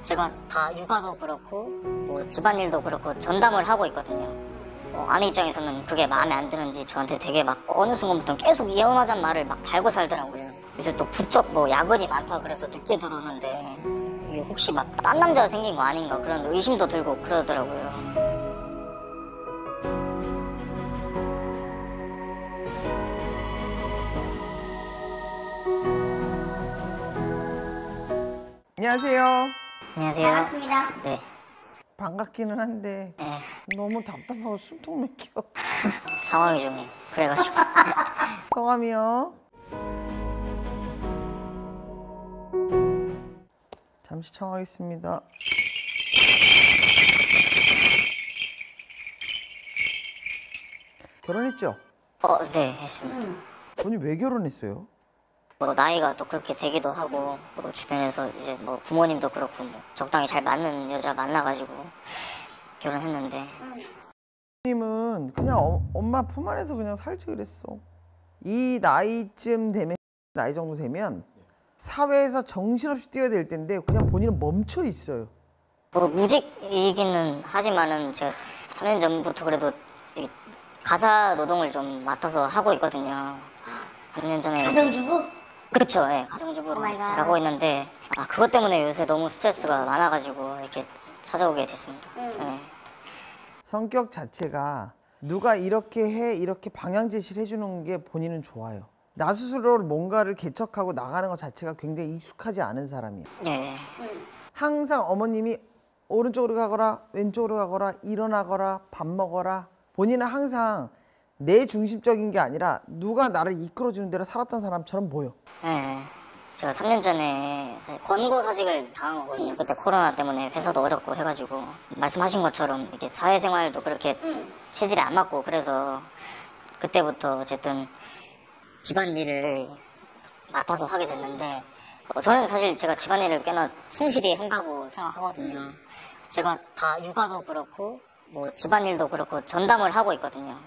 제가 다 육아도 그렇고 뭐 집안일도 그렇고 전담을 하고 있거든요. 아내 입장에서는 그게 마음에 안 드는지 저한테 되게 막 어느 순간부터 계속 이혼하자는 말을 막 달고 살더라고요. 그래서 또 부쩍 뭐 야근이 많다 그래서 늦게 들어오는데 이게 혹시 막 딴 남자가 생긴 거 아닌가 그런 의심도 들고 그러더라고요. 안녕하세요. 안녕하세요. 반갑습니다. 네. 반갑기는 한데 네. 너무 답답하고 숨통 막혀. 상황이 좀 그래가지고. 성함이요? 잠시 청하겠습니다. 결혼했죠? 네, 했습니다. 본인 왜 결혼했어요? 뭐 나이가 또 그렇게 되기도 하고 뭐 주변에서 이제 뭐 부모님도 그렇고 뭐 적당히 잘 맞는 여자 만나가지고 결혼했는데 님은 그냥 엄마 품 안에서 그냥 살지 그랬어. 이 나이쯤 되면, 나이 정도 되면 사회에서 정신없이 뛰어야 될 텐데 그냥 본인은 멈춰 있어요. 뭐 무직이기는 하지만은 제가 3년 전부터 그래도 이 가사 노동을 좀 맡아서 하고 있거든요. 3년 전에 가정주부? 그렇죠. 네, 가정주부로 잘하고 있는데 그것 때문에 요새 너무 스트레스가 많아가지고 이렇게 찾아오게 됐습니다. 네. 성격 자체가 누가 이렇게 해 이렇게 방향 제시를 해주는 게 본인은 좋아요. 나 스스로 뭔가를 개척하고 나가는 것 자체가 굉장히 익숙하지 않은 사람이에요. 네. 항상 어머님이 오른쪽으로 가거라 왼쪽으로 가거라 일어나거라 밥 먹어라, 본인은 항상 내 중심적인 게 아니라 누가 나를 이끌어주는 대로 살았던 사람처럼 보여. 네. 제가 3년 전에 사실 권고사직을 당한 거거든요. 그때 코로나 때문에 회사도 어렵고 해가지고 말씀하신 것처럼 이렇게 사회생활도 그렇게 체질이 안 맞고 그래서 그때부터 어쨌든 집안일을 맡아서 하게 됐는데 저는 사실 제가 집안일을 꽤나 성실히 한다고 생각하거든요. 제가 다 육아도 그렇고 뭐 집안일도 그렇고 전담을 하고 있거든요.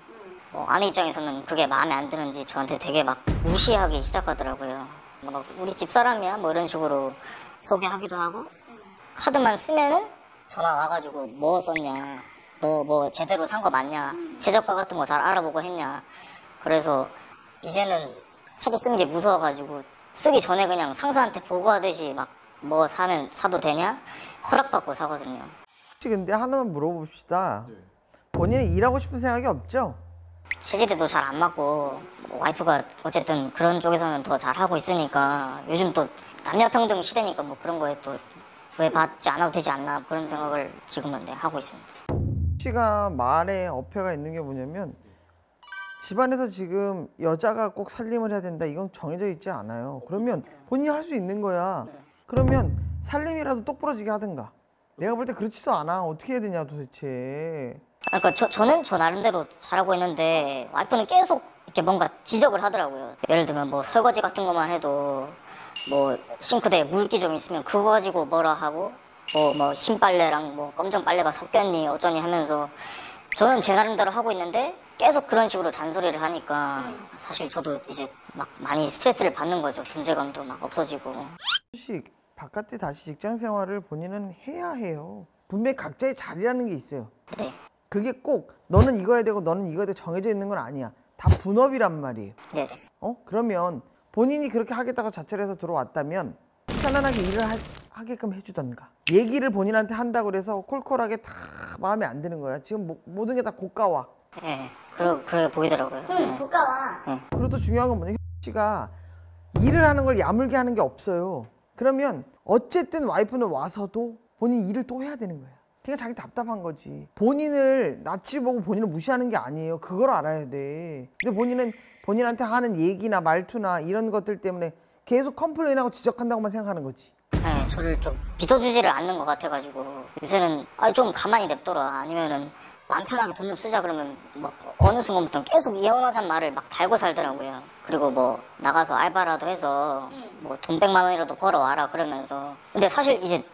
아내 입장에서는 그게 마음에 안 드는지 저한테 되게 막 무시하기 시작하더라고요. 막 우리 집사람이야 뭐 이런 식으로 소개하기도 하고 카드만 쓰면은 전화 와가지고 뭐 썼냐, 너 뭐 제대로 산 거 맞냐, 최저가 같은 거 잘 알아보고 했냐. 그래서 이제는 카드 쓰는 게 무서워가지고 쓰기 전에 그냥 상사한테 보고하듯이 막 뭐 사면 사도 되냐 허락받고 사거든요. 혹시 근데 하나만 물어봅시다. 본인은 일하고 싶은 생각이 없죠? 체질에도 잘 안 맞고 와이프가 어쨌든 그런 쪽에서는 더 잘하고 있으니까 요즘 또 남녀평등 시대니까 뭐 그런 거에 또 구애받지 않아도 되지 않나 그런 생각을 지금은 하고 있습니다. 씨가 말에 어폐가 있는 게 뭐냐면 집안에서 지금 여자가 꼭 살림을 해야 된다 이건 정해져 있지 않아요. 그러면 본인이 할 수 있는 거야. 그러면 살림이라도 똑부러지게 하든가. 내가 볼 때 그렇지도 않아. 어떻게 해야 되냐 도대체. 그러니까 저는 저 나름대로 잘하고 있는데 와이프는 계속 이렇게 뭔가 지적을 하더라고요. 예를 들면 뭐 설거지 같은 것만 해도 뭐 싱크대에 물기 좀 있으면 그거 가지고 뭐라 하고 뭐 흰 빨래랑 뭐 검정 빨래가 섞였니 어쩌니 하면서 저는 제 나름대로 하고 있는데 계속 그런 식으로 잔소리를 하니까 사실 저도 이제 막 많이 스트레스를 받는 거죠. 존재감도 막 없어지고. 혹시 바깥에 다시 직장 생활을 본인은 해야 해요. 분명히 각자의 자리라는 게 있어요. 네. 그게 꼭 너는 이거 해야 되고 너는 이거 해야 되고 정해져 있는 건 아니야. 다 분업이란 말이에요. 네네. 그러면 본인이 그렇게 하겠다고 자처를 해서 들어왔다면 편안하게 일을 하게끔 해주던가. 얘기를 본인한테 한다고 그래서 콜콜하게 다 마음에 안 드는 거야. 지금 모든 게 다 고가와. 네. 그래 보이더라고요. 네. 고가와. 그리고 또 중요한 건 뭐냐, 씨가 일을 하는 걸 야물게 하는 게 없어요. 그러면 어쨌든 와이프는 와서도 본인 일을 또 해야 되는 거야. 그러니까 자기 답답한 거지. 본인을 낯이 보고 본인을 무시하는 게 아니에요. 그걸 알아야 돼. 근데 본인은 본인한테 하는 얘기나 말투나 이런 것들 때문에 계속 컴플레인하고 지적한다고만 생각하는 거지. 네, 저를 좀 믿어주지를 않는 것 같아가지고 요새는 좀 가만히 냅둬라 아니면은 마음 편하게 돈 좀 쓰자 그러면 막 어느 순간부터 계속 이혼하자는 말을 막 달고 살더라고요. 그리고 뭐 나가서 알바라도 해서 뭐 돈 100만 원이라도 벌어와라 그러면서. 근데 사실 이제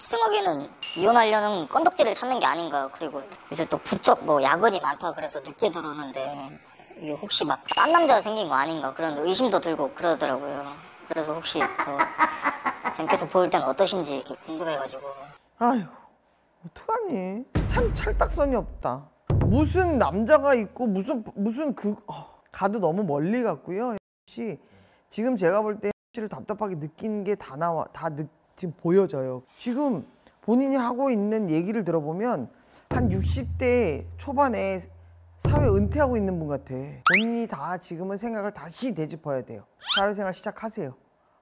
생각에는 이혼하려는 건덕지를 찾는 게 아닌가. 그리고 요새 또 부쩍 뭐 야근이 많다 그래서 늦게 들어오는데 이게 혹시 막 딴 남자가 생긴 거 아닌가 그런 의심도 들고 그러더라고요. 그래서 혹시 쌤께서 볼 땐 어떠신지 이렇게 궁금해가지고. 아이고 어떡하니? 참 찰떡선이 없다. 무슨 남자가 있고 무슨 가도 너무 멀리 갔고요. 혹시 지금 제가 볼 때 씨를 답답하게 느낀 게 다 지금 보여져요. 지금 본인이 하고 있는 얘기를 들어보면 한 60대 초반에 사회 은퇴하고 있는 분 같아. 본인이 다 지금은 생각을 다시 되짚어야 돼요. 사회생활 시작하세요.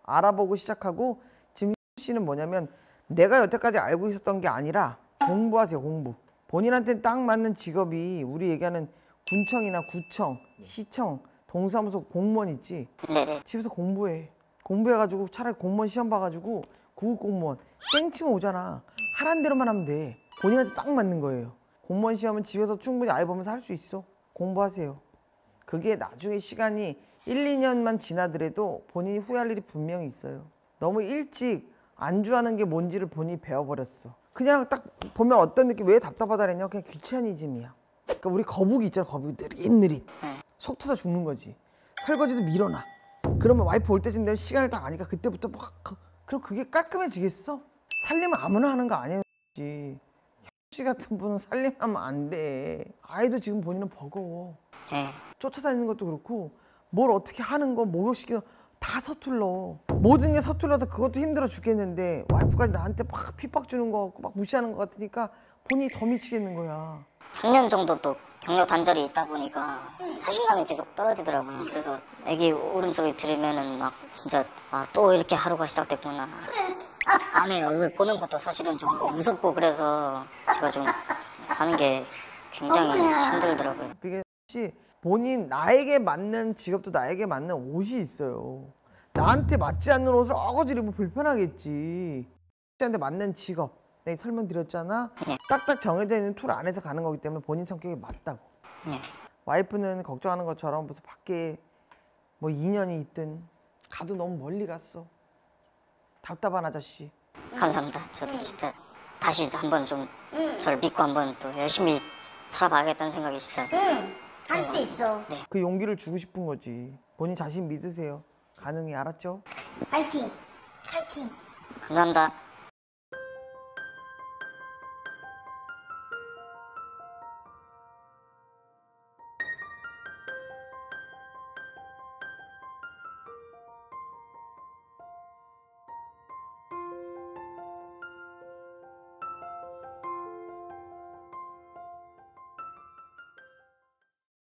알아보고 시작하고 지금 씨는 뭐냐면 내가 여태까지 알고 있었던 게 아니라 공부하세요. 공부. 본인한테 딱 맞는 직업이 우리 얘기하는 군청이나 구청, 시청, 동사무소 공무원 있지. 네네. 집에서 공부해. 공부해가지고 차라리 공무원 시험 봐가지고 구급 공무원 땡치면 오잖아. 하란 대로만 하면 돼. 본인한테 딱 맞는 거예요. 공무원 시험은 집에서 충분히 아예 보면서 할 수 있어. 공부하세요. 그게 나중에 시간이 1, 2년만 지나더라도 본인이 후회할 일이 분명히 있어요. 너무 일찍 안주하는 게 뭔지를 본인이 배워버렸어. 그냥 딱 보면 어떤 느낌, 왜 답답하다 그랬냐? 그냥 귀차니즘이야. 그러니까 우리 거북이 있잖아. 거북이 느릿느릿. 속 터져 죽는 거지. 설거지도 밀어놔. 그러면 와이프 올 때쯤 되면 시간을 딱 아니까 그때부터 막 그럼 그게 깔끔해지겠어? 살림은 아무나 하는 거 아니야. 씨 같은 분은 살림하면 안 돼. 아이도 지금 본인은 버거워. 네. 쫓아다니는 것도 그렇고 뭘 어떻게 하는 거 목욕시키는 거 다 서툴러. 모든 게 서툴러서 그것도 힘들어 죽겠는데 와이프까지 나한테 막 핍박 주는 거 같고 막 무시하는 거 같으니까 본인이 더 미치겠는 거야. 3년 정도 또 경력 단절이 있다 보니까 자신감이 계속 떨어지더라고요. 그래서 애기 울음소리 들으면은 막 진짜 또 이렇게 하루가 시작됐구나. 아내 얼굴 보는 것도 사실은 좀 무섭고 그래서 제가 좀 사는 게 굉장히 힘들더라고요. 그게 혹시 본인 나에게 맞는 직업도 나에게 맞는 옷이 있어요. 나한테 맞지 않는 옷을 어거지로 입으면 불편하겠지. 한테 맞는 직업 내가 설명드렸잖아. 네. 딱딱 정해져 있는 툴 안에서 가는 거기 때문에 본인 성격이 맞다고. 네. 와이프는 걱정하는 것처럼 무슨 밖에 뭐 2년이 있든 가도 너무 멀리 갔어. 답답한 아저씨. 감사합니다. 저도 진짜 다시 한번 좀 저를 믿고 한번 또 열심히 살아봐야겠다는 생각이 진짜. 할 수 있어. 네. 그 용기를 주고 싶은 거지. 본인 자신 믿으세요. 가능해. 알았죠? 파이팅. 파이팅. 감사합니다.